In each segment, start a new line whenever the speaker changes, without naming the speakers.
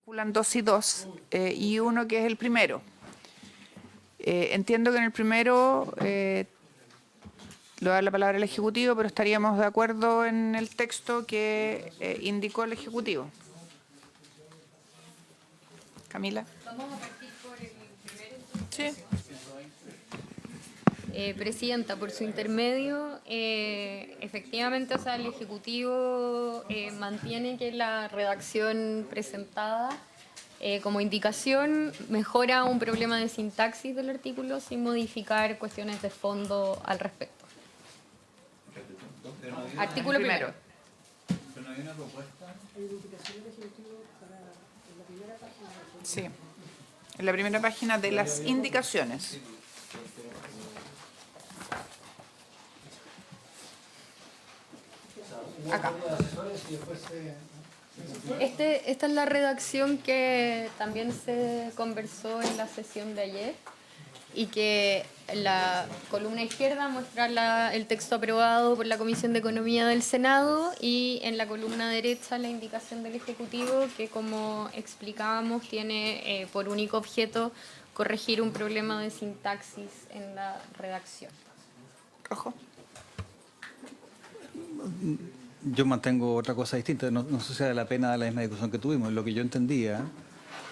2 y 2 y uno que es el primero. Entiendo que en el primero le voy a dar la palabra al Ejecutivo, pero estaríamos de acuerdo en el texto que indicó el Ejecutivo. Camila.
Vamos a partir por el primero.
Sí.
Presidenta, por su intermedio, efectivamente, o sea, el Ejecutivo mantiene que la redacción presentada como indicación mejora un problema de sintaxis del artículo sin modificar cuestiones de fondo al respecto. Artículo primero.
Pero no hay una propuesta.
Sí. En la primera página de las indicaciones. Acá.
Esta es la redacción que también se conversó en la sesión de ayer y que en la columna izquierda muestra el texto aprobado por la Comisión de Economía del Senado y en la columna derecha la indicación del Ejecutivo que, como explicábamos, tiene por único objeto corregir un problema de sintaxis en la redacción.
Rojo.
Yo mantengo otra cosa distinta. No sé si vale la pena la misma discusión que tuvimos. Lo que yo entendía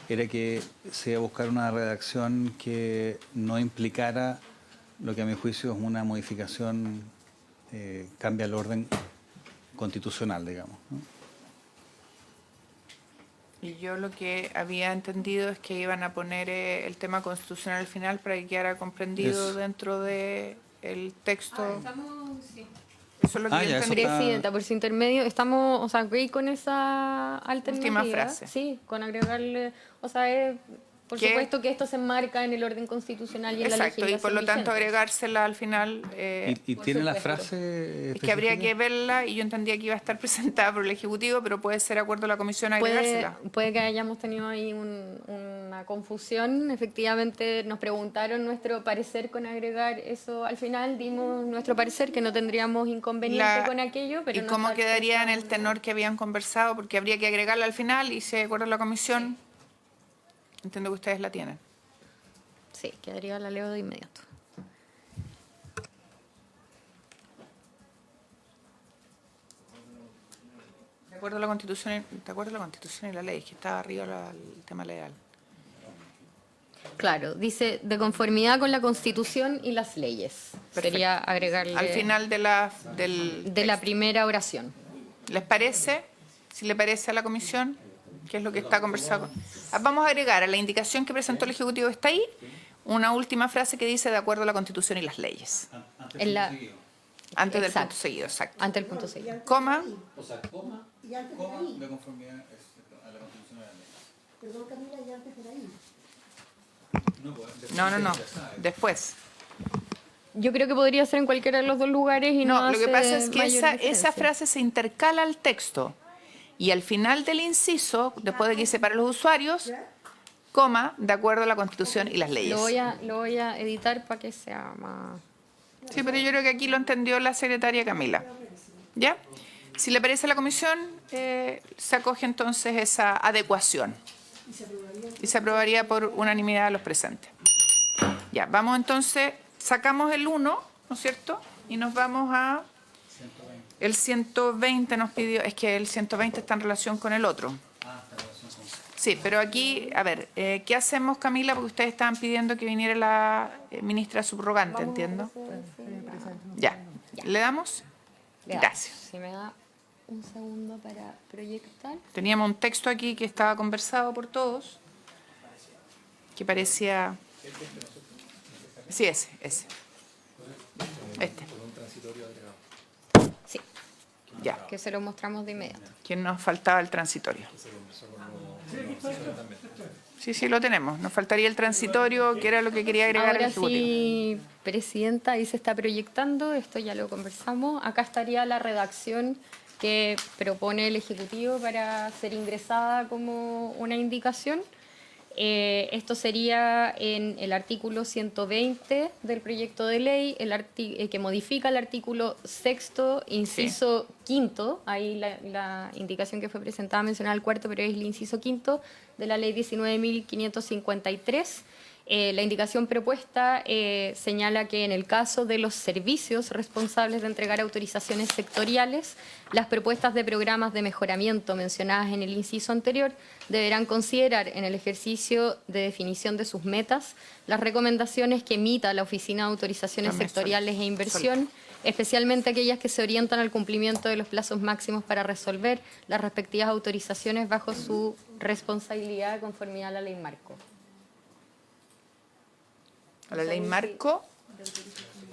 era que se iba a buscar una redacción que no implicara lo que a mi juicio es una modificación, cambia el orden constitucional, digamos, ¿no?
Y yo lo que había entendido es que iban a poner el tema constitucional al final para que quedara comprendido dentro del texto.
Sí.
Eso es lo que yo
ya, eso
entendí.
está-
Presidenta, por su intermedio, estamos, o sea, agree con esa alternativa.
Última frase.
Sí, con agregarle, o sea, por
¿Qué?
supuesto que esto se enmarca en el orden constitucional y en la
Exacto, y
legislación
por lo tanto
vigente.
agregársela al final.
¿Y
por
tiene la
supuesto.
frase
Es que habría
específica?
que verla y yo entendía que iba a estar presentada por el Ejecutivo, pero puede ser acuerdo a la Comisión agregársela.
Puede que hayamos tenido ahí una confusión. Efectivamente, nos preguntaron nuestro parecer con agregar eso al final. Dimos nuestro parecer que no tendríamos inconveniente con aquello, pero
¿Y
no
cómo
está
quedaría en el
expresado.
tenor que habían conversado? Porque habría que agregarla al final y si de acuerdo a la Comisión, entiendo que ustedes la tienen.
Sí, quedaría, la leo de inmediato.
De acuerdo a la Constitución y la ley, que estaba arriba el tema legal.
Claro, dice de conformidad con la Constitución y las leyes.
Perfecto.
Sería agregarle
Al final de la
primera oración.
¿Les parece? Si le parece a la Comisión, ¿qué es lo que está conversado? Vamos a agregar a la indicación que presentó el Ejecutivo, está ahí, una última frase que dice de acuerdo a la Constitución y las leyes.
En la,
Antes del
Exacto.
punto seguido, exacto.
ante el punto seguido.
Coma,
O sea, coma de conformidad a la Constitución de la ley.
Perdón, Camila, y antes por ahí.
no, después.
Yo creo que podría ser en cualquiera de los dos lugares y no
No, lo que
hace
pasa es que
mayor
esa
diferencia.
frase se intercala al texto y al final del inciso, después de que dice para los usuarios, coma, de acuerdo a la Constitución y las leyes.
Lo voy a editar para que sea más...
Sí, pero yo creo que aquí lo entendió la secretaria Camila. ¿Ya? Si le parece a la Comisión, se acoge entonces esa adecuación. Y se aprobaría por unanimidad de los presentes. Ya, vamos entonces, sacamos el 1, ¿no es cierto? Y nos vamos a... El 120 nos pidió, es que el 120 está en relación con el otro. Sí, pero aquí, a ver, ¿qué hacemos, Camila? Porque ustedes estaban pidiendo que viniera la ministra subrogante, entiendo. Ya. ¿Le damos? Gracias.
Si me da un segundo para proyectar.
Teníamos un texto aquí que estaba conversado por todos, que parecía... Sí, ese. Este.
Sí,
Ya.
que se lo mostramos de inmediato.
Que nos faltaba el transitorio. Sí, lo tenemos. Nos faltaría el transitorio, que era lo que quería agregar el
Ahora
Ejecutivo.
sí, Presidenta, ahí se está proyectando, esto ya lo conversamos. Acá estaría la redacción que propone el Ejecutivo para ser ingresada como una indicación. Esto sería en el artículo 120 del proyecto de ley, que modifica el artículo 6º, inciso quinto. Ahí la indicación que fue presentada mencionaba el cuarto, pero es el inciso quinto de la ley 19.553. La indicación propuesta señala que en el caso de los servicios responsables de entregar autorizaciones sectoriales, las propuestas de programas de mejoramiento mencionadas en el inciso anterior deberán considerar en el ejercicio de definición de sus metas las recomendaciones que emita la Oficina de Autorizaciones Sectoriales e Inversión, especialmente aquellas que se orientan al cumplimiento de los plazos máximos para resolver las respectivas autorizaciones bajo su responsabilidad de conformidad a la ley marco.
A la ley marco.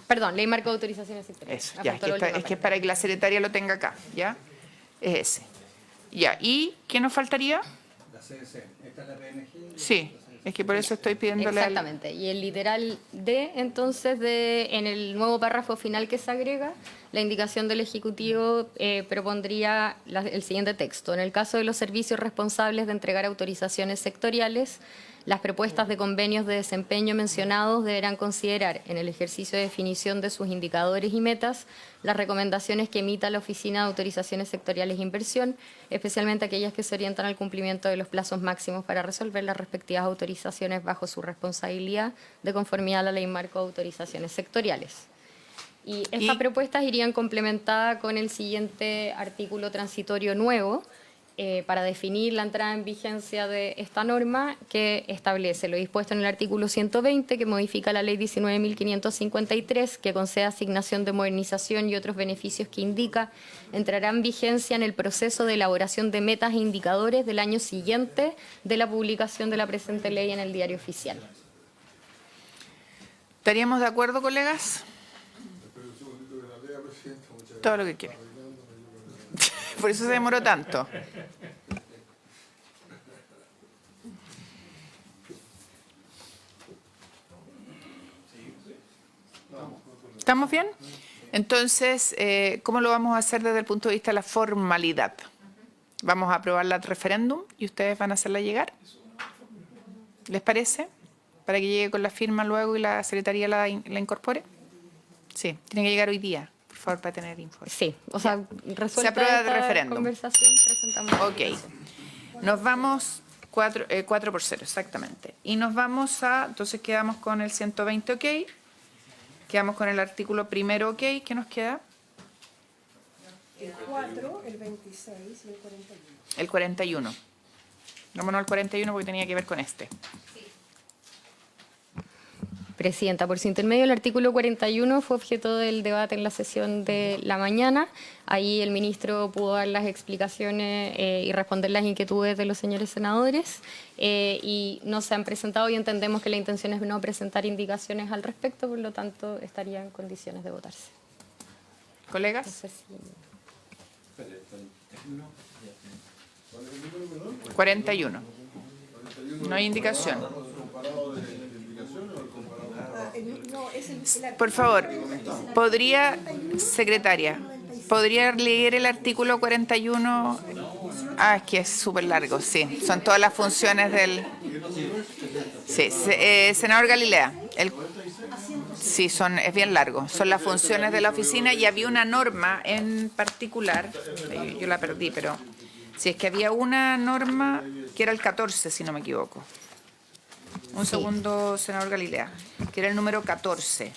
Perdón, ley marco de autorizaciones sectoriales.
Eso, ya, es que es para que la secretaria lo tenga acá, ¿ya? Es ese. Ya, ¿y qué nos faltaría?
La CDC. ¿Esta es la PNG?
Sí, es que por eso estoy pidiéndole
Exactamente. Y el literal D, entonces, en el nuevo párrafo final que se agrega, la indicación del Ejecutivo propondría el siguiente texto. En el caso de los servicios responsables de entregar autorizaciones sectoriales, las propuestas de convenios de desempeño mencionados deberán considerar, en el ejercicio de definición de sus indicadores y metas, las recomendaciones que emita la Oficina de Autorizaciones Sectoriales e Inversión, especialmente aquellas que se orientan al cumplimiento de los plazos máximos para resolver las respectivas autorizaciones bajo su responsabilidad de conformidad a la Ley Marco de Autorizaciones Sectoriales. Y estas propuestas irían complementadas con el siguiente artículo transitorio nuevo, para definir la entrada en vigencia de esta norma, que establece lo dispuesto en el artículo 120, que modifica la ley 19.553, que concede asignación de modernización y otros beneficios que indica, entrará en vigencia en el proceso de elaboración de metas e indicadores del año siguiente de la publicación de la presente ley en el Diario Oficial.
¿Estaríamos de acuerdo, colegas? Todo lo que quieran. Por eso se demoró tanto. ¿Estamos bien? Entonces, ¿cómo lo vamos a hacer desde el punto de vista de la formalidad? Vamos a aprobarla al referéndum y ustedes van a hacerla llegar. ¿Les parece? Para que llegue con la firma luego y la secretaría la incorpore. Sí, tiene que llegar hoy día. Por favor, para tener info.
Sí, o sea, resuelta
se aprueba de
esta
referéndum.
Conversación, presentamos.
Ok. Nos vamos 4-0, exactamente. Y nos vamos entonces quedamos con el 120, ok. Quedamos con el artículo primero, ok. ¿Qué nos queda?
El 4, el 26 y el 41.
El 41. Vámonos al 41 porque tenía que ver con este.
Presidenta, por su intermedio, el artículo 41 fue objeto del debate en la sesión de la mañana. Ahí el ministro pudo dar las explicaciones y responder las inquietudes de los señores senadores y no se han presentado y entendemos que la intención es no presentar indicaciones al respecto, por lo tanto estaría en condiciones de votarse.
¿Colegas?
No sé si...
41. No hay indicación.
No, es el
Por favor, ¿podría, secretaria, podría leer el artículo 41? Ah, es que es súper largo, sí. Son todas las funciones del... Sí, senador Galilea. Sí, es bien largo. Son las funciones de la oficina y había una norma en particular, yo la perdí, pero sí, es que había una norma que era el 14, si no me equivoco. Un segundo, senador Galilea, que era el número 14.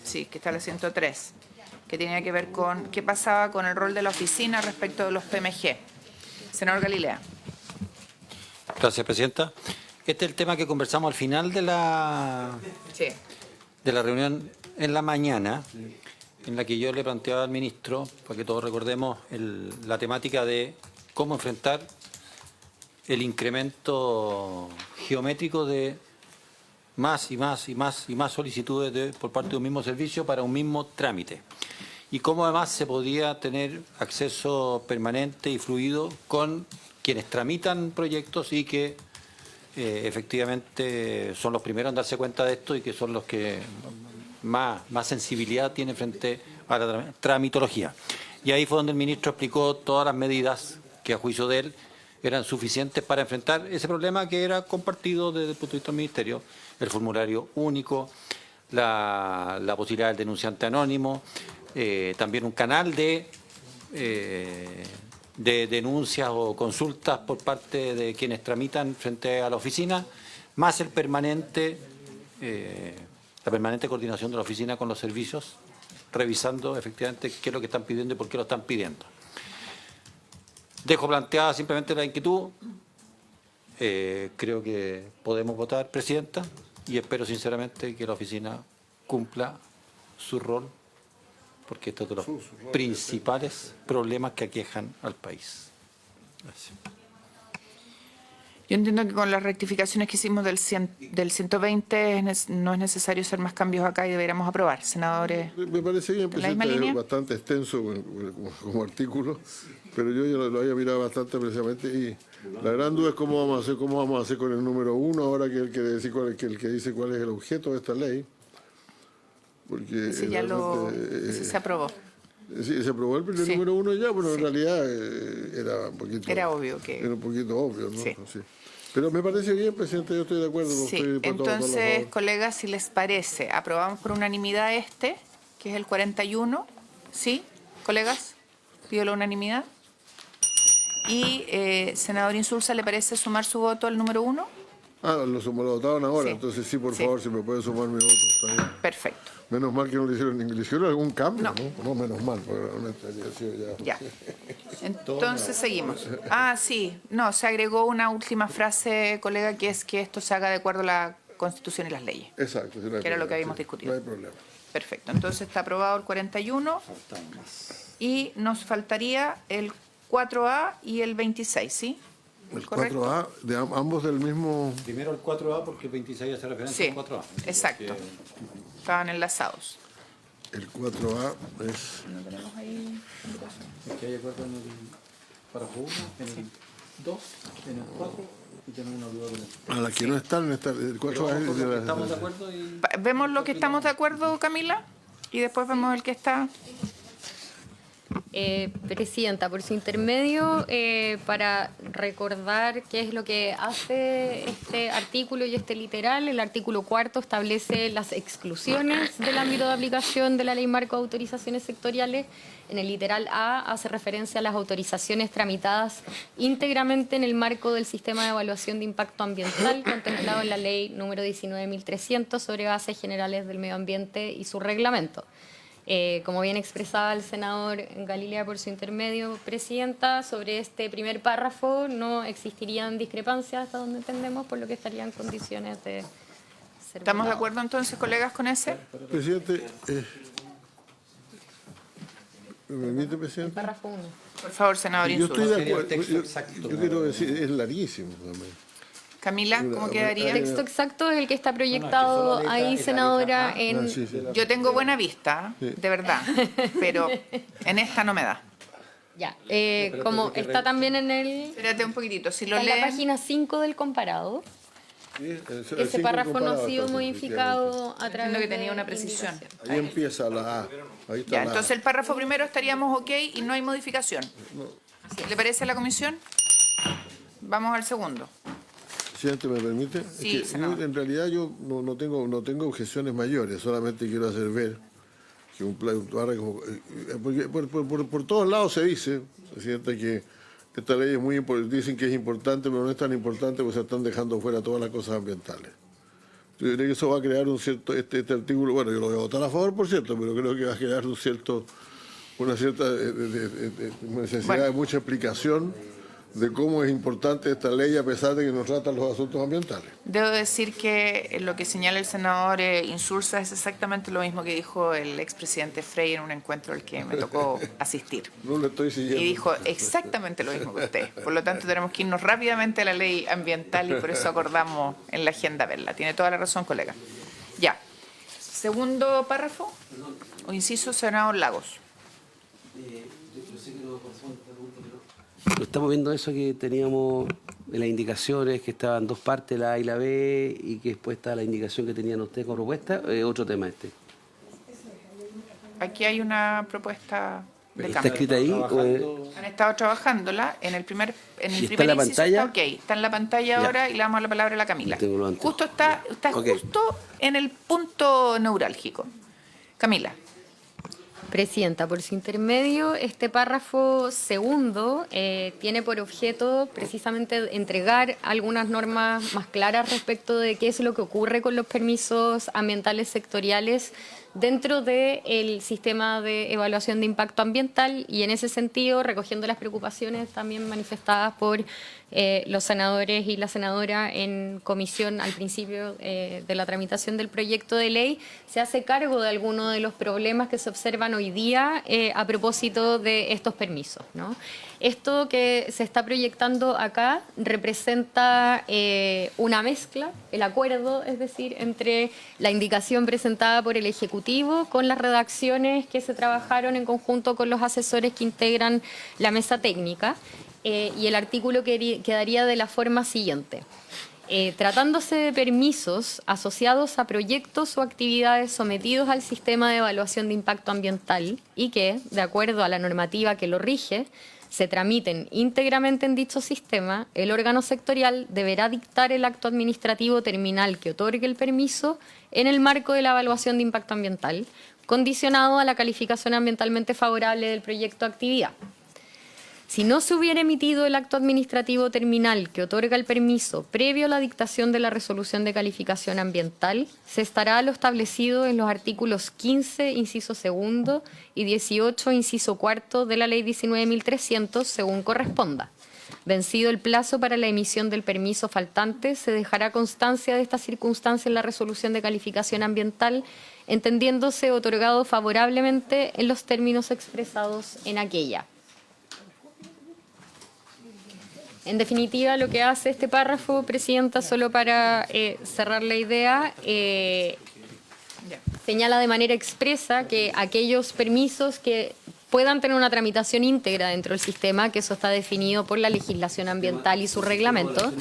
Sí, que está la 103, que tenía que ver con qué pasaba con el rol de la oficina respecto de los PMG. Senador Galilea.
Gracias, presidenta. Este es el tema que conversamos al final de la reunión en la mañana, en la que yo le planteaba al ministro, para que todos recordemos, la temática de cómo enfrentar el incremento geométrico de más y más solicitudes por parte de un mismo servicio para un mismo trámite. Y cómo además se podía tener acceso permanente y fluido con quienes tramitan proyectos y que efectivamente son los primeros en darse cuenta de esto y que son los que más sensibilidad tienen frente a la tramitología. Y ahí fue donde el ministro explicó todas las medidas que a juicio de él eran suficientes para enfrentar ese problema que era compartido desde el punto de vista del Ministerio, el formulario único, la posibilidad del denunciante anónimo, también un canal de denuncias o consultas por parte de quienes tramitan frente a la oficina, más el la permanente coordinación de la oficina con los servicios, revisando efectivamente qué es lo que están pidiendo y por qué lo están pidiendo. Dejo planteada simplemente la inquietud. Creo que podemos votar, Presidenta, y espero sinceramente que la oficina cumpla su rol, porque esto es de los principales problemas que aquejan al país. Gracias.
Yo entiendo que con las rectificaciones que hicimos del 120 no es necesario hacer más cambios acá y deberíamos aprobar. Senadores,
Me parece bien,
¿en la misma línea?
es bastante extenso como artículo, pero yo ya lo había mirado bastante precisamente y la gran duda es cómo vamos a hacer con el número 1 ahora que el que dice cuál es el objeto de esta ley. Porque
ese ya ese se aprobó.
Sí, se aprobó el
Sí.
número 1 ya, pero
Sí.
en realidad era un poquito...
Era obvio que...
Era un poquito obvio, ¿no?
Sí.
Sí. Pero me parece bien, Presidente, yo estoy de acuerdo.
Sí,
estoy por todo a
entonces,
favor.
colegas, si les parece, aprobamos por unanimidad que es el 41, ¿sí? Colegas, pido la unanimidad. Y, senador Insulza, ¿le parece sumar su voto al número 1?
Lo votaron ahora,
Sí.
entonces sí, por
Sí.
favor, si me puede sumar mi voto, está bien.
Perfecto.
Menos mal que no le hicieron algún cambio,
No.
¿no? No, menos mal, porque realmente habría sido ya...
Ya. Entonces seguimos. Sí. No, se agregó una última frase, colega, que es que esto se haga de acuerdo a la Constitución y las leyes.
Exacto, sí, no hay
Que era lo
problema,
que habíamos
sí,
discutido.
No hay problema.
Perfecto. Entonces está aprobado el 41 y nos faltaría el 4A y el 26, ¿sí?
El
¿Correcto?
4A, ambos del mismo...
Primero el 4A, porque el 26 hace referencia
Sí,
al 4A.
exacto. Estaban enlazados.
El 4A es...
¿No tenemos ahí?
Es que hay acuerdo en el párrafo 1, en el 2, en el 4 y tenemos una duda con el...
A las que no están, el 4A es...
Estamos de acuerdo y...
¿Vemos lo que estamos de acuerdo, Camila? Y después vemos el que está...
Presidenta, por su intermedio, para recordar qué es lo que hace este artículo y este literal, el artículo 4 establece las exclusiones del ámbito de aplicación de la Ley Marco de Autorizaciones Sectoriales. En el literal A hace referencia a las autorizaciones tramitadas íntegramente en el marco del sistema de evaluación de impacto ambiental contemplado en la Ley número 19.300 sobre bases generales del medio ambiente y su reglamento. Como bien expresaba el senador Galilea por su intermedio, Presidenta, sobre este primer párrafo no existirían discrepancias hasta donde entendemos, por lo que estaría en condiciones de ser
¿Estamos de
votado.
acuerdo entonces, colegas, con ese?
Presidente, ¿me permite, Presidente?
Párrafo 1.
Por favor, senador
Yo estoy
Insulza.
de
Sería el
acuerdo.
texto
Yo
exacto,
quiero decir, es larguísimo también.
Camila, ¿cómo
El
quedaría?
texto exacto es el que está proyectado ahí, senadora, en...
Sí.
Yo tengo buena vista, de verdad, pero en esta no me da.
Ya, como está también en el...
Espérate un poquitito, si lo
Está en la
leen...
página 5 del comparado. Ese párrafo no ha sido modificado a través
Entiendo que tenía
de
una precisión.
indicación.
Ahí empieza la A. Ahí está
Ya,
la
entonces
A.
el párrafo primero estaríamos ok y no hay modificación. ¿Le parece a la comisión? Vamos al segundo.
Presidente, ¿me permite?
Sí, senador.
En realidad yo no tengo objeciones mayores, solamente quiero hacer ver que un párrafo... Porque por todos lados se dice, Presidente, que esta ley es muy importante, dicen que es importante, pero no es tan importante porque se están dejando fuera todas las cosas ambientales. Yo creo que eso va a crear un cierto, este artículo, bueno, yo lo voy a votar a favor, por cierto, pero creo que va a crear una cierta necesidad de mucha explicación de cómo es importante esta ley a pesar de que no trata los asuntos ambientales.
Debo decir que lo que señala el senador Insulza es exactamente lo mismo que dijo el expresidente Frey en un encuentro al que me tocó asistir.
No le estoy siguiendo.
Y dijo exactamente lo mismo que usted. Por lo tanto, tenemos que irnos rápidamente a la ley ambiental y por eso acordamos en la agenda verla. Tiene toda la razón, colega. Ya. Segundo párrafo o inciso, senador Lagos.
Estamos viendo eso que teníamos de las indicaciones, que estaban dos partes, la A y la B, y que después está la indicación que tenían ustedes como propuesta, otro tema este.
Aquí hay una propuesta de
¿Está
cambio.
escrita ahí?
Han estado trabajándola en el
¿Y está
primer
en la
inciso
pantalla?
está ok. Está en la pantalla
Ya.
ahora y le damos la palabra a la Camila.
Lo tengo antes.
Justo está
Ok.
justo en el punto neurálgico. Camila.
Presidenta, por su intermedio, este párrafo segundo tiene por objeto precisamente entregar algunas normas más claras respecto de qué es lo que ocurre con los permisos ambientales sectoriales dentro del sistema de evaluación de impacto ambiental y en ese sentido recogiendo las preocupaciones también manifestadas por los senadores y la senadora en comisión al principio de la tramitación del proyecto de ley, se hace cargo de algunos de los problemas que se observan hoy día a propósito de estos permisos, ¿no? Esto que se está proyectando acá representa una mezcla, el acuerdo, es decir, entre la indicación presentada por el Ejecutivo con las redacciones que se trabajaron en conjunto con los asesores que integran la mesa técnica. Y el artículo quedaría de la forma siguiente. Tratándose de permisos asociados a proyectos o actividades sometidos al sistema de evaluación de impacto ambiental y que, de acuerdo a la normativa que lo rige, se tramiten íntegramente en dicho sistema, el órgano sectorial deberá dictar el acto administrativo terminal que otorgue el permiso en el marco de la evaluación de impacto ambiental, condicionado a la calificación ambientalmente favorable del proyecto o actividad. Si no se hubiera emitido el acto administrativo terminal que otorga el permiso previo a la dictación de la resolución de calificación ambiental, se estará a lo establecido en los artículos 15, inciso segundo, y 18, inciso cuarto de la Ley 19.300, según corresponda. Vencido el plazo para la emisión del permiso faltante, se dejará constancia de esta circunstancia en la resolución de calificación ambiental, entendiéndose otorgado favorablemente en los términos expresados en aquella. En definitiva, lo que hace este párrafo, Presidenta, solo para cerrar la idea, señala de manera expresa que aquellos permisos que puedan tener una tramitación íntegra dentro del sistema, que eso está definido por la legislación ambiental y su reglamento,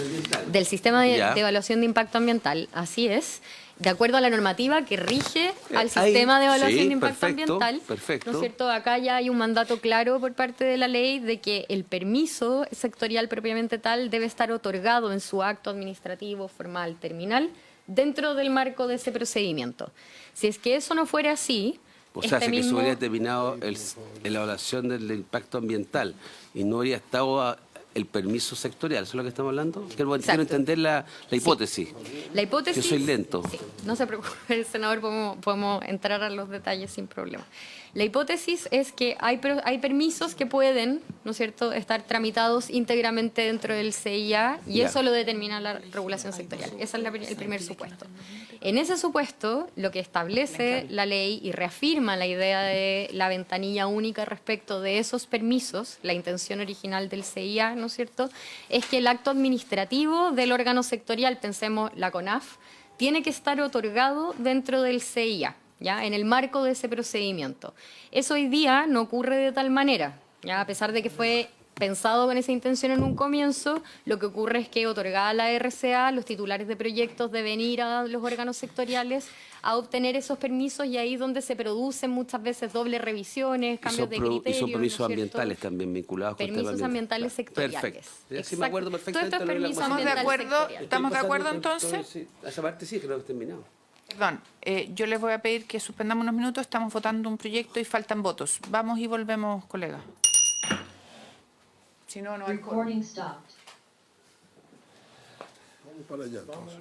del sistema de evaluación de impacto ambiental, así es, de acuerdo a la normativa que rige al sistema de evaluación de impacto ambiental, ¿no es cierto? Acá ya hay un mandato claro por parte de la ley de que el permiso sectorial propiamente tal debe estar otorgado en su acto administrativo formal terminal dentro del marco de ese procedimiento. Si es que eso no fuera así,
o sea, si que se hubiera terminado la evaluación del impacto ambiental y no habría estado el permiso sectorial, ¿eso es lo que estamos hablando? Quiero entender la hipótesis.
La hipótesis...
Yo soy lento.
Sí, no se preocupe, senador, podemos entrar a los detalles sin problema. La hipótesis es que hay permisos que pueden, ¿no es cierto?, estar tramitados íntegramente dentro del CIA y eso lo determina la regulación sectorial. Ese es el primer supuesto. En ese supuesto, lo que establece la ley y reafirma la idea de la ventanilla única respecto de esos permisos, la intención original del CIA, ¿no es cierto?, es que el acto administrativo del órgano sectorial, pensemos la CONAF, tiene que estar otorgado dentro del CIA, ¿ya?, en el marco de ese procedimiento. Eso hoy día no ocurre de tal manera, ¿ya?, a pesar de que fue pensado con esa intención en un comienzo, lo que ocurre es que otorgada la RCA, los titulares de proyectos deben ir a los órganos sectoriales a obtener esos permisos y ahí es donde se producen muchas veces dobles revisiones, cambios de criterios.
Y son permisos ambientales también vinculados con
permisos ambientales sectoriales.
Perfecto. Sí, me acuerdo perfectamente.
¿Estamos de acuerdo entonces?
Sí, esa parte sí, creo que he terminado.
Perdón, yo les voy a pedir que suspendamos unos minutos, estamos votando un proyecto y faltan votos. Vamos y volvemos, colega. Si no, no hay
Recording stopped.
Vamos para allá entonces.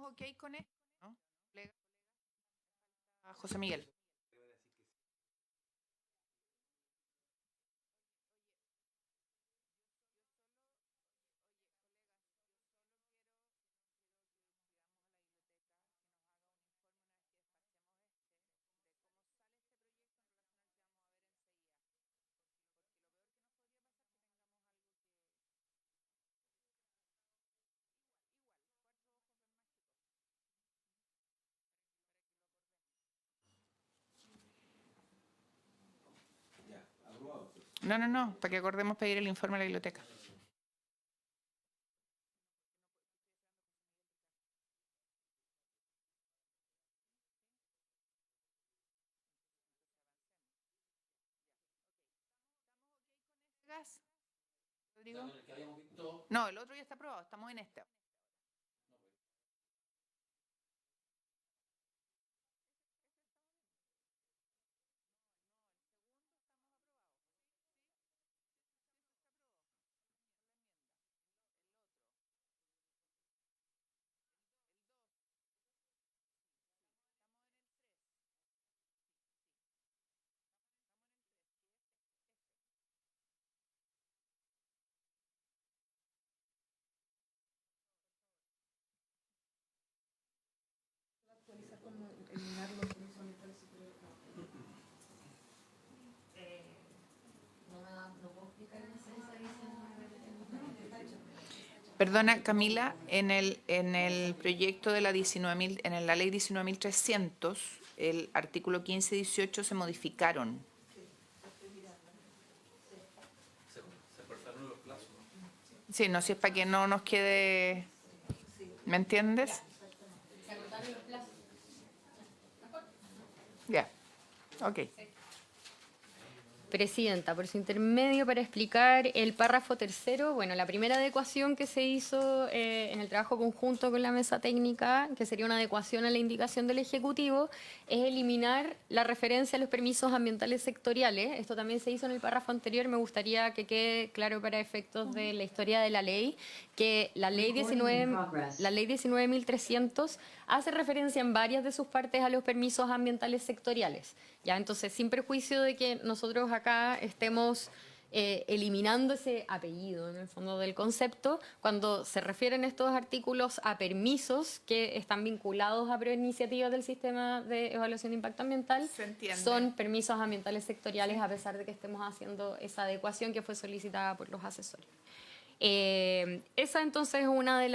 ok con esto, ¿no? Colega, José Miguel. No, para que acordemos pedir el informe a la biblioteca. Rodrigo. No, el otro ya está aprobado, estamos en este. Perdona, Camila, en el proyecto de la 19.000, en la ley 19.300, el artículo 15 y 18 se modificaron.
Se cortaron los plazos.
Sí, no, si es para que no nos quede... ¿Me entiendes?
Se acortaron los plazos.
Ya, ok.
Presidenta, por su intermedio para explicar el párrafo tercero, bueno, la primera adecuación que se hizo en el trabajo conjunto con la mesa técnica, que sería una adecuación a la indicación del Ejecutivo, es eliminar la referencia a los permisos ambientales sectoriales. Esto también se hizo en el párrafo anterior, me gustaría que quede claro para efectos de la historia de la ley, que la ley 19.300 hace referencia en varias de sus partes a los permisos ambientales sectoriales. Ya, entonces, sin perjuicio de que nosotros acá estemos eliminando ese apellido en el fondo del concepto, cuando se refieren estos artículos a permisos que están vinculados a iniciativas del sistema de evaluación de impacto ambiental,
Se entiende.
son permisos ambientales sectoriales, a pesar de que estemos haciendo esa adecuación que fue solicitada por los asesores. Esa entonces es una de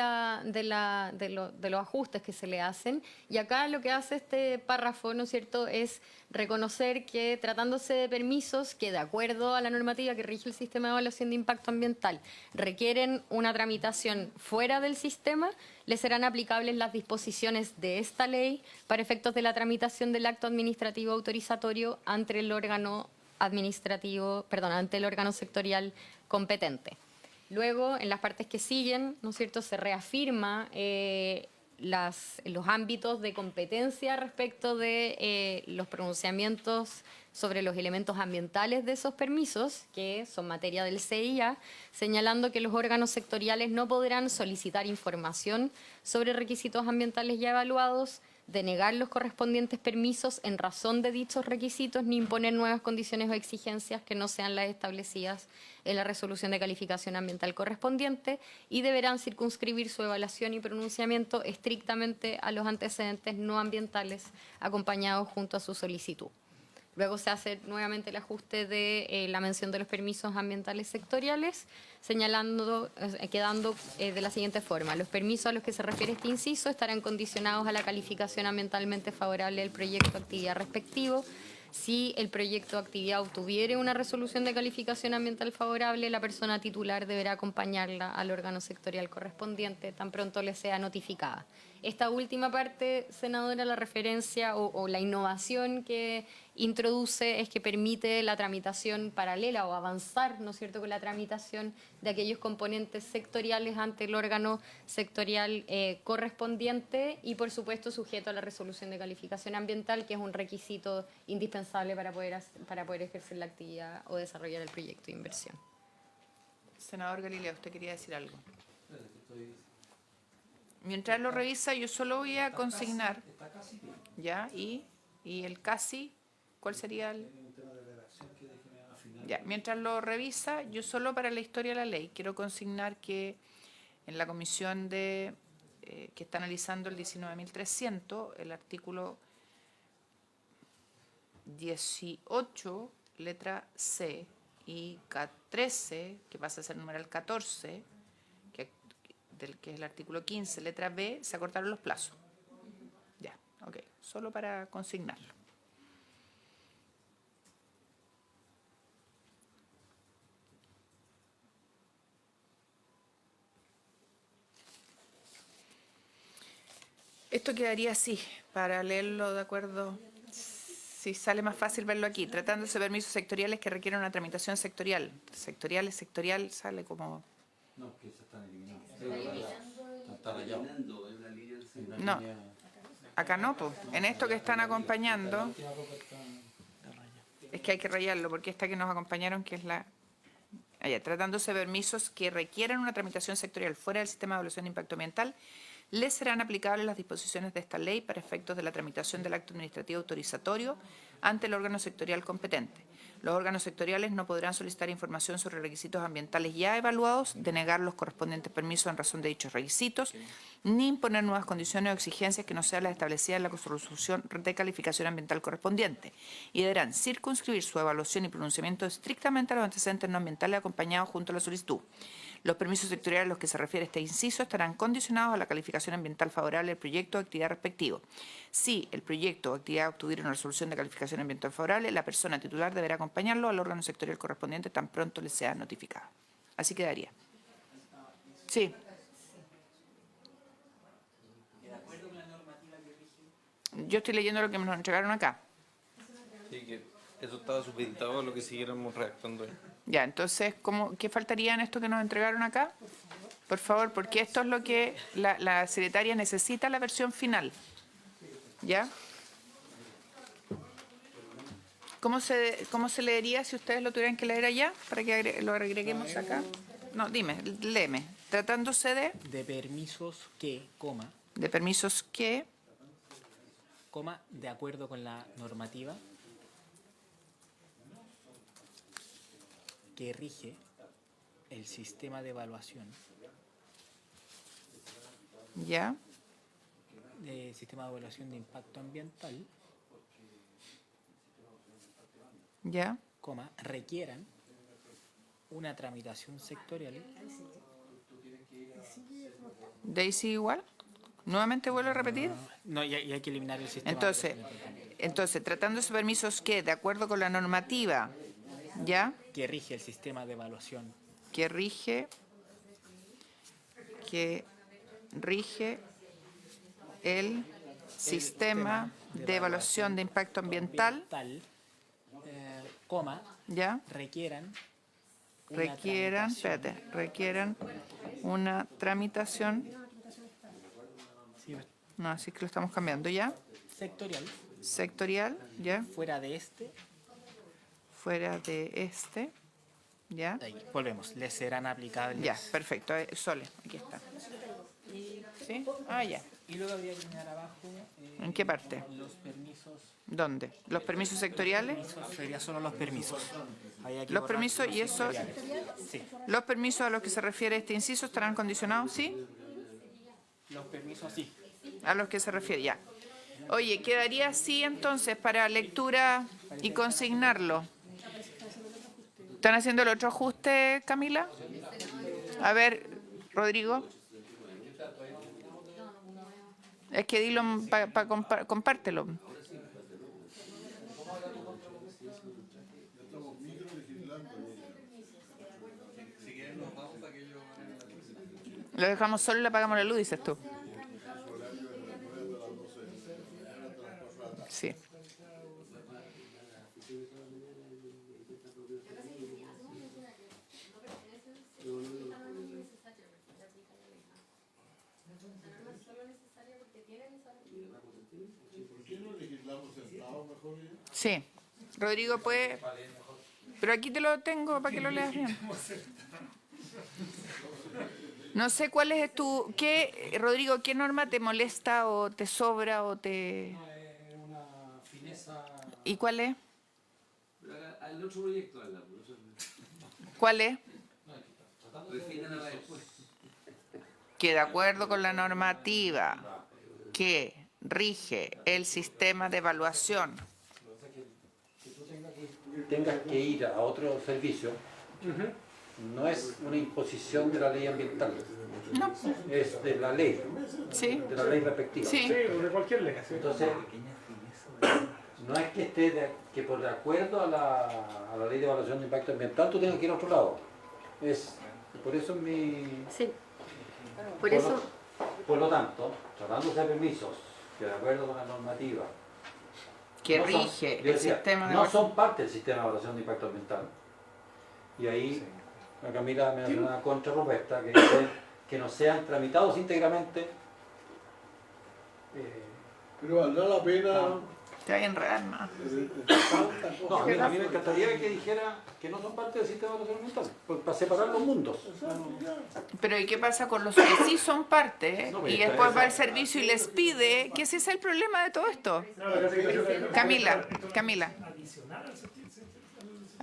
los ajustes que se le hacen, y acá lo que hace este párrafo, ¿no es cierto?, es reconocer que tratándose de permisos que, de acuerdo a la normativa que rige el sistema de evaluación de impacto ambiental, requieren una tramitación fuera del sistema, les serán aplicables las disposiciones de esta ley para efectos de la tramitación del acto administrativo autorizatorio ante el órgano ante el órgano sectorial competente. Luego, en las partes que siguen, ¿no es cierto?, se reafirma los ámbitos de competencia respecto de los pronunciamientos sobre los elementos ambientales de esos permisos, que son materia del CIA, señalando que los órganos sectoriales no podrán solicitar información sobre requisitos ambientales ya evaluados, denegar los correspondientes permisos en razón de dichos requisitos, ni imponer nuevas condiciones o exigencias que no sean las establecidas en la resolución de calificación ambiental correspondiente, y deberán circunscribir su evaluación y pronunciamiento estrictamente a los antecedentes no ambientales acompañados junto a su solicitud. Luego se hace nuevamente el ajuste de la mención de los permisos ambientales sectoriales, quedando de la siguiente forma: los permisos a los que se refiere este inciso estarán condicionados a la calificación ambientalmente favorable del proyecto de actividad respectivo. Si el proyecto de actividad obtuviere una resolución de calificación ambiental favorable, la persona titular deberá acompañarla al órgano sectorial correspondiente tan pronto le sea notificada. Esta última parte, senadora, la referencia o la innovación que introduce es que permite la tramitación paralela o avanzar, ¿no es cierto?, con la tramitación de aquellos componentes sectoriales ante el órgano sectorial correspondiente, y, por supuesto, sujeto a la resolución de calificación ambiental, que es un requisito indispensable para poder ejercer la actividad o desarrollar el proyecto de inversión.
Senador Galileo, usted quería decir algo. Mientras lo revisa, yo solo voy a consignar, ¿ya? Y el casi, ¿cuál sería el...? Ya, mientras lo revisa, yo solo para la historia de la ley quiero consignar que en la comisión que está analizando el 19.300, el artículo 18, letra C, y K13, que pasa a ser numeral 14, que es el artículo 15, letra B, se acortaron los plazos. Ya, ok, solo para consignarlo. Esto quedaría así, para leerlo de acuerdo, si sale más fácil verlo aquí, tratándose de permisos sectoriales que requieren una tramitación sectorial. Sectorial, sale como...
No, que se están eliminando. Está rayado.
No, acá no, pues. En esto que están acompañando, es que hay que rayarlo, porque esta que nos acompañaron, que es la... Allá, tratándose de permisos que requieran una tramitación sectorial fuera del sistema de evaluación de impacto ambiental, les serán aplicables las disposiciones de esta ley para efectos de la tramitación del acto administrativo autorizatorio ante el órgano sectorial competente. Los órganos sectoriales no podrán solicitar información sobre requisitos ambientales ya evaluados, denegar los correspondientes permisos en razón de dichos requisitos, ni imponer nuevas condiciones o exigencias que no sean las establecidas en la resolución de calificación ambiental correspondiente, y deberán circunscribir su evaluación y pronunciamiento estrictamente a los antecedentes no ambientales acompañados junto a la solicitud. Los permisos sectoriales a los que se refiere este inciso estarán condicionados a la calificación ambiental favorable del proyecto o actividad respectivo. Si el proyecto o actividad obtuviera una resolución de calificación ambiental favorable, la persona titular deberá acompañarlo al órgano sectorial correspondiente tan pronto le sea notificado. Así quedaría. Sí. Yo estoy leyendo lo que nos entregaron acá.
Sí, que eso estaba supeditado a lo que siguiéramos redactando ahí.
Ya, entonces, ¿qué faltaría en esto que nos entregaron acá? Por favor, porque esto es lo que la secretaria necesita, la versión final. ¿Ya? ¿Cómo se leería si ustedes lo tuvieran que leer allá? Para que lo agreguemos acá. No, dime, léeme. Tratándose de...
De permisos que, coma,
De permisos que...
coma, de acuerdo con la normativa que rige el sistema de evaluación,
¿Ya?
Sistema de evaluación de impacto ambiental,
¿Ya?
coma, requieran una tramitación sectorial.
¿Daisy igual? ¿Nuevamente vuelvo a repetir?
No, y hay que eliminar el sistema.
Entonces, tratándose de permisos que, de acuerdo con la normativa, ¿ya?
Que rige el sistema de evaluación.
Que rige el sistema de evaluación de impacto ambiental,
Coma,
¿ya?
requieran
una tramitación,
sí,
no, así que lo estamos cambiando, ¿ya? Sectorial, ¿ya?
Fuera de este,
¿ya?
ahí, volvemos, les serán aplicables.
Ya, perfecto, Sole, aquí está. ¿Sí? Ah, ya.
Y luego habría que mirar abajo.
¿En qué parte?
Los permisos.
¿Dónde? ¿Los permisos sectoriales?
Sería solo los permisos.
Los permisos y eso,
Sí.
los permisos a los que se refiere este inciso estarán condicionados, ¿sí?
Los permisos sí.
A los que se refiere, ya. Oye, quedaría así entonces para lectura y consignarlo. ¿Están haciendo el otro ajuste, Camila? A ver, Rodrigo. Es que dilo, compártelo. Lo dejamos solo y le apagamos la luz, dices tú. Sí. Sí. Rodrigo puede... Pero aquí te lo tengo para que lo leas bien. No sé cuál es Rodrigo, ¿qué norma te molesta o te sobra o te...
Una fineza.
¿Y cuál es?
Al otro proyecto,
¿Cuál es?
refínala después.
Que de acuerdo con la normativa que rige el sistema de evaluación,
Tengas que ir a otro servicio, no es una imposición de la ley ambiental,
no,
es de la ley,
sí,
de la ley respectiva.
sí,
de cualquier ley.
Entonces, no es que que por de acuerdo a la ley de evaluación de impacto ambiental tú tengas que ir a otro lado. Por eso es mi...
Sí. Por eso,
Por lo tanto, tratándose de permisos que de acuerdo con la normativa
que
no son-
rige
yo
el
decía,
sistema de
no
evaluación.
son parte del sistema de evaluación de impacto ambiental. Y ahí la Camila me hace una contrapropuesta que dice que no sean tramitados íntegramente.
Pero valdrá la pena.
Te voy a enredar más.
No, a mí me encantaría que dijera que no son parte del sistema de evaluación ambiental, para separar los mundos.
Pero ¿y qué pasa con los que sí son parte
No, pues,
y
esta-
después va
esa-
el servicio y les pide que ese es el problema de todo esto?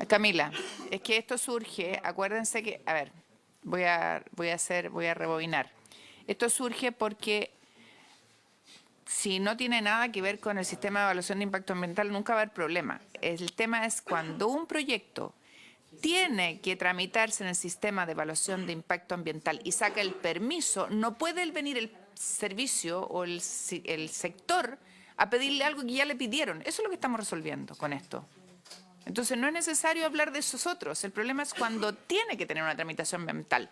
Camila, es que esto surge, acuérdense que, a ver, voy a rebobinar. Esto surge porque si no tiene nada que ver con el sistema de evaluación de impacto ambiental, nunca va a haber problema. El tema es cuando un proyecto tiene que tramitarse en el sistema de evaluación de impacto ambiental y saca el permiso, no puede venir el servicio o el sector a pedirle algo que ya le pidieron. Eso es lo que estamos resolviendo con esto. Entonces no es necesario hablar de esos otros. El problema es cuando tiene que tener una tramitación ambiental.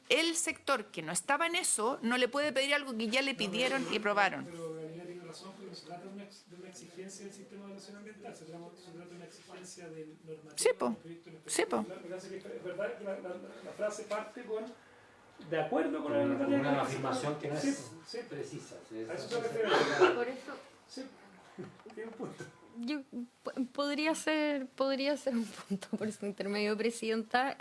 El sector que no estaba en eso no le puede pedir algo que ya le pidieron y aprobaron.
Pero Daniela tiene razón, porque no se trata de una exigencia del sistema de evaluación ambiental, se trata de una exigencia del normativo.
Sí, po.
del proyecto en
Sí, po.
particular. Me parece que es verdad que la frase parte con de acuerdo con la
Una
normativa.
afirmación que no
Sí,
es
sí.
precisa.
A eso se refiere.
por eso
Sí, tiene un punto.
podría ser un punto por su intermedio, Presidenta.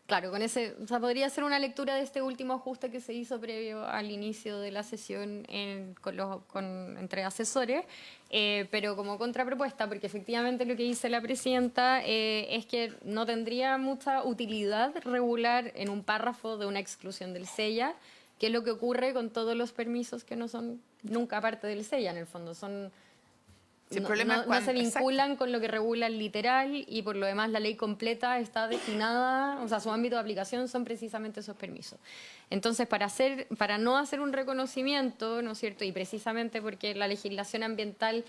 Claro, o sea, podría ser una lectura de este último ajuste que se hizo previo al inicio de la sesión entre asesores, pero como contrapropuesta, porque efectivamente lo que dice la Presidenta es que no tendría mucha utilidad regular en un párrafo de una exclusión del SEIA, que es lo que ocurre con todos los permisos que no son nunca parte del SEIA, en el fondo son...
Sí, el
no,
problema
no-
es
no se
cuando-
vinculan con lo que regula el literal y por lo demás la ley completa está destinada, o sea, su ámbito de aplicación son precisamente esos permisos. Entonces, para no hacer un reconocimiento, ¿no es cierto? Y precisamente porque la legislación ambiental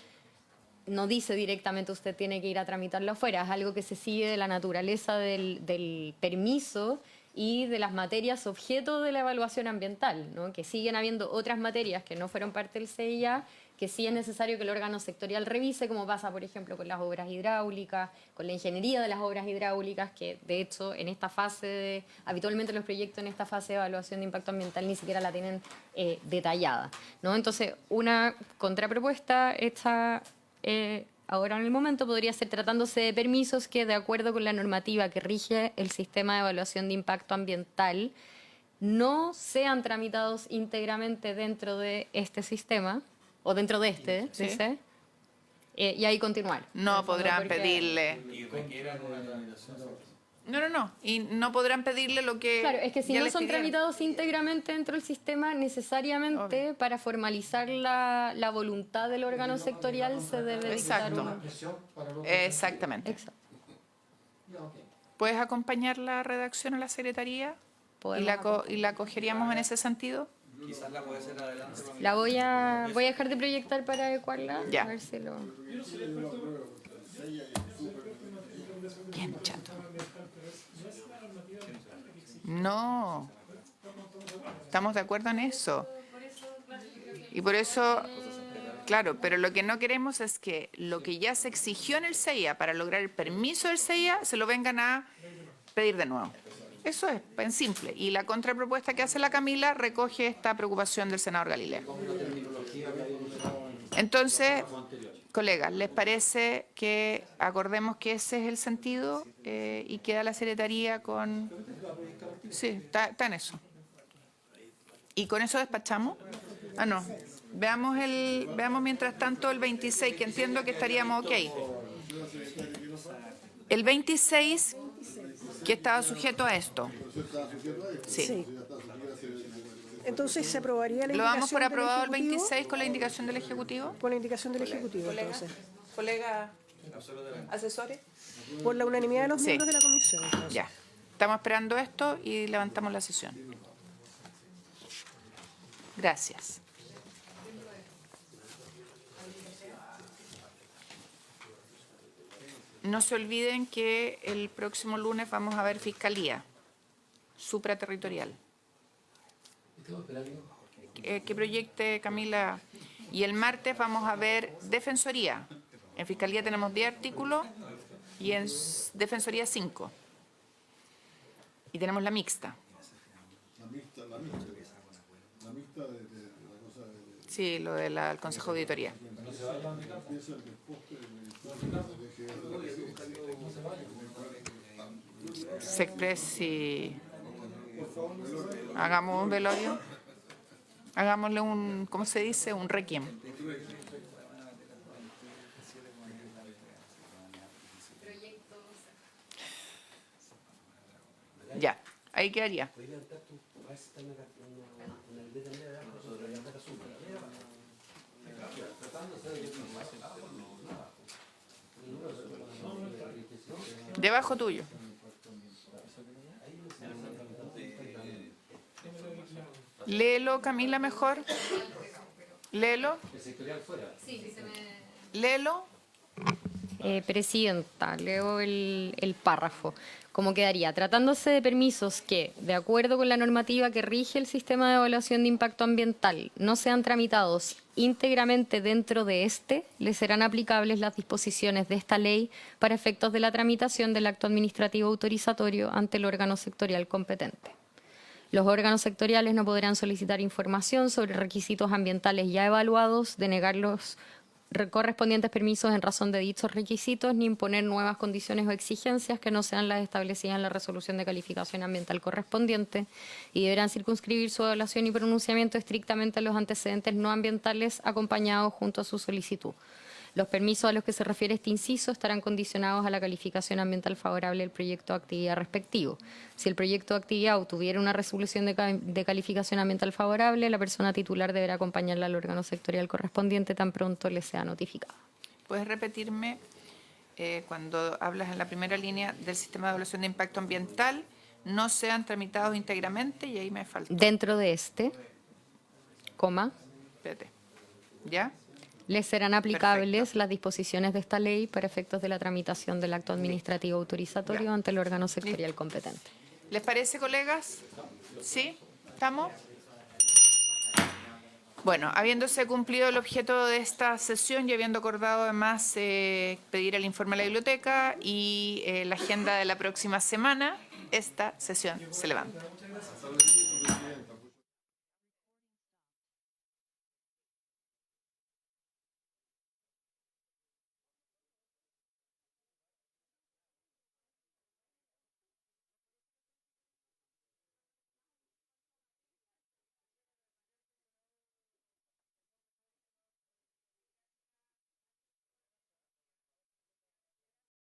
no dice directamente usted tiene que ir a tramitarlo afuera, es algo que se sigue de la naturaleza del permiso y de las materias objeto de la evaluación ambiental, ¿no? Que siguen habiendo otras materias que no fueron parte del CIA, que sí es necesario que el órgano sectorial revise, como pasa, por ejemplo, con las obras hidráulicas, con la ingeniería de las obras hidráulicas, que de hecho en esta fase, habitualmente los proyectos en esta fase de evaluación de impacto ambiental ni siquiera la tienen detallada, ¿no? Entonces, una contrapropuesta hecha ahora en el momento podría ser tratándose de permisos que, de acuerdo con la normativa que rige el sistema de evaluación de impacto ambiental, no sean tramitados íntegramente dentro de este sistema, o dentro de este,
Sí.
dice, y ahí continuar. En
No
el fondo,
podrán
porque-
pedirle. No. Y no podrán pedirle lo que.
Claro, es que si
ya
no
les
son
pidieron.
tramitados íntegramente dentro del sistema, necesariamente
Obvio.
para formalizar la voluntad del órgano sectorial se debe dictar
Exacto.
uno.
Exactamente.
Exacto.
¿Puedes acompañar la redacción a la Secretaría?
Podemos
¿Y la cogeríamos en ese sentido?
Quizás la puede hacer adelante.
La voy a dejar de proyectar para adecuarla.
Ya.
A ver si lo...
Bien, chato. No. Estamos de acuerdo en eso. Y por eso, claro, pero lo que no queremos es que lo que ya se exigió en el CIA para lograr el permiso del CIA se lo vengan a pedir de nuevo. Eso es en simple. Y la contrapropuesta que hace la Camila recoge esta preocupación del senador Galilea. Entonces, colegas, ¿les parece que acordemos que ese es el sentido y queda la Secretaría con... Sí, está en eso. ¿Y con eso despachamos? Ah, no. Veamos mientras tanto el 26, que entiendo que estaríamos ok. El 26, que estaba sujeto a esto. Sí.
Sí. Entonces se aprobaría la
¿Lo damos por
indicación del
aprobado el
Ejecutivo,
26 con la indicación del Ejecutivo?
Con la indicación del Ejecutivo, entonces.
Colega, asesores.
Por la unanimidad de los
Sí.
miembros de la comisión. Entonces.
Ya. Estamos esperando esto y levantamos la sesión. Gracias. No se olviden que el próximo lunes vamos a ver Fiscalía supraterritorial. Que proyecte Camila. Y el martes vamos a ver Defensoría. En Fiscalía tenemos 10 artículos y en Defensoría 5. Y tenemos la mixta.
La mixta de la cosa de...
Sí, lo del Consejo de Auditoría. Sexpress y... Hagamos un velorio. Hagámosle un, ¿cómo se dice? Un requiem. Ya, ahí quedaría. Debajo tuyo. Léelo, Camila, mejor. Léelo. Léelo.
Presidenta, leo el párrafo. ¿Cómo quedaría? Tratándose de permisos que, de acuerdo con la normativa que rige el sistema de evaluación de impacto ambiental, no sean tramitados íntegramente dentro de este, les serán aplicables las disposiciones de esta ley para efectos de la tramitación del acto administrativo autorizatorio ante el órgano sectorial competente. Los órganos sectoriales no podrán solicitar información sobre requisitos ambientales ya evaluados, denegar los correspondientes permisos en razón de dichos requisitos, ni imponer nuevas condiciones o exigencias que no sean las establecidas en la resolución de calificación ambiental correspondiente, y deberán circunscribir su evaluación y pronunciamiento estrictamente a los antecedentes no ambientales acompañados junto a su solicitud. Los permisos a los que se refiere este inciso estarán condicionados a la calificación ambiental favorable del proyecto de actividad respectivo. Si el proyecto de actividad obtuviera una resolución de calificación ambiental favorable, la persona titular deberá acompañarla al órgano sectorial correspondiente tan pronto le sea notificado.
¿Puedes repetirme cuando hablas en la primera línea del sistema de evaluación de impacto ambiental, no sean tramitados íntegramente? Y ahí me falta.
Dentro de este, coma,
Espérate. ¿Ya?
les serán aplicables las disposiciones de esta ley para efectos de la tramitación del acto administrativo autorizatorio
Ya.
ante el órgano sectorial competente.
¿Les parece, colegas? ¿Sí? ¿Estamos? Bueno, habiéndose cumplido el objeto de esta sesión y habiendo acordado además pedir el informe a la biblioteca y la agenda de la próxima semana, esta sesión se levanta.